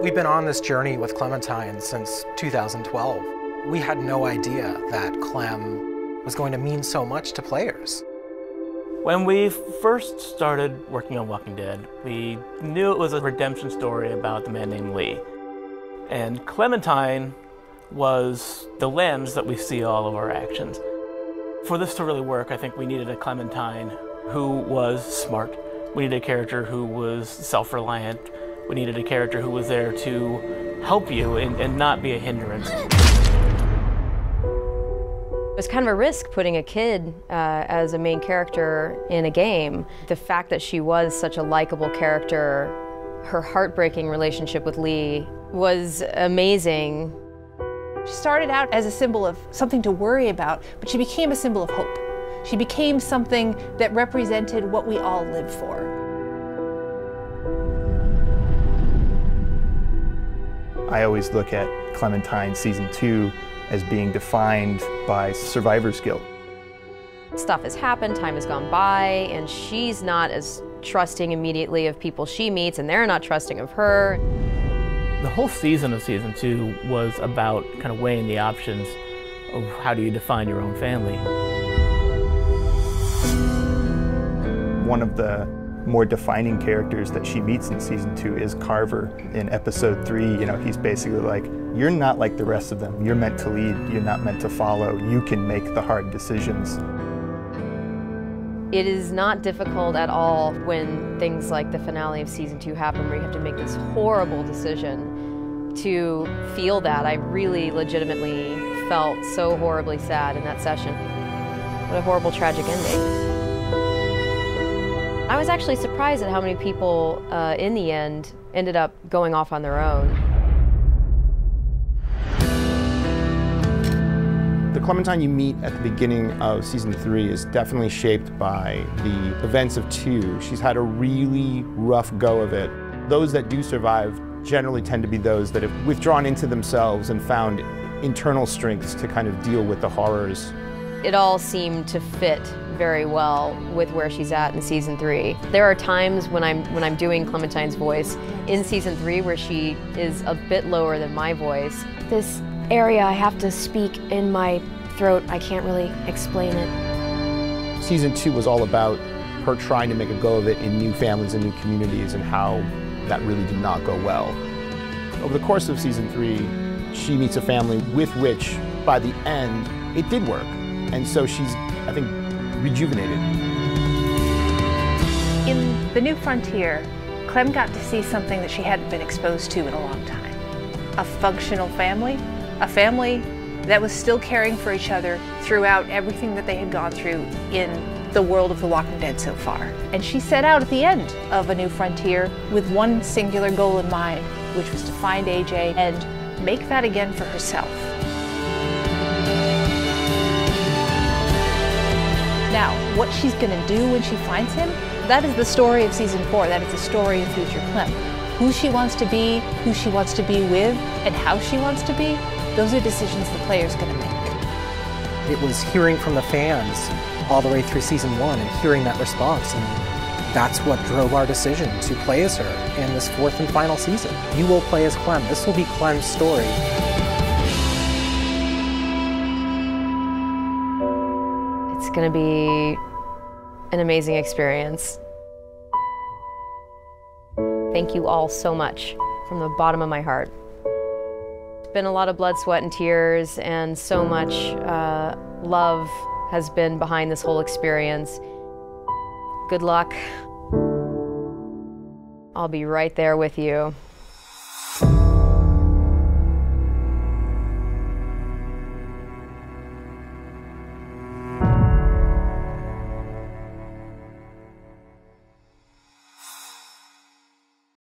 We've been on this journey with Clementine since 2012. We had no idea that Clem was going to mean so much to players. When we first started working on Walking Dead, we knew it was a redemption story about the man named Lee. And Clementine was the lens that we see all of our actions. For this to really work, I think we needed a Clementine who was smart. We needed a character who was self-reliant. We needed a character who was there to help you and not be a hindrance. It was kind of a risk putting a kid as a main character in a game. The fact that she was such a likable character, her heartbreaking relationship with Lee was amazing. She started out as a symbol of something to worry about, but she became a symbol of hope. She became something that represented what we all live for. I always look at Clementine Season 2 as being defined by survivor's guilt. Stuff has happened, time has gone by, and she's not as trusting immediately of people she meets, and they're not trusting of her. The whole season of Season 2 was about kind of weighing the options of how do you define your own family. One of the more defining characters that she meets in Season 2 is Carver. In Episode 3, he's basically like, you're not like the rest of them. You're meant to lead, you're not meant to follow. You can make the hard decisions. It is not difficult at all when things like the finale of Season 2 happen, where you have to make this horrible decision to feel that. I really legitimately felt so horribly sad in that session. What a horrible, tragic ending. I was actually surprised at how many people, in the end, ended up going off on their own. The Clementine you meet at the beginning of Season 3 is definitely shaped by the events of 2. She's had a really rough go of it. Those that do survive generally tend to be those that have withdrawn into themselves and found internal strengths to kind of deal with the horrors. It all seemed to fit very well with where she's at in Season 3. There are times when I'm doing Clementine's voice in Season 3 where she is a bit lower than my voice. This area I have to speak in my throat, I can't really explain it. Season 2 was all about her trying to make a go of it in new families and new communities, and how that really did not go well. Over the course of Season 3, she meets a family with which, by the end, it did work. And so she's, I think, rejuvenated. In The New Frontier, Clem got to see something that she hadn't been exposed to in a long time. A functional family, a family that was still caring for each other throughout everything that they had gone through in the world of The Walking Dead so far. And she set out at the end of A New Frontier with one singular goal in mind, which was to find AJ and make that again for herself. Now, what she's gonna do when she finds him, that is the story of Season 4. That is the story of future Clem. Who she wants to be, who she wants to be with, and how she wants to be, those are decisions the player's gonna make. It was hearing from the fans all the way through Season 1 and hearing that response, and that's what drove our decision to play as her in this 4th and final season. You will play as Clem. This will be Clem's story. It's gonna be an amazing experience. Thank you all so much from the bottom of my heart. It's been a lot of blood, sweat, and tears, and so much love has been behind this whole experience. Good luck. I'll be right there with you.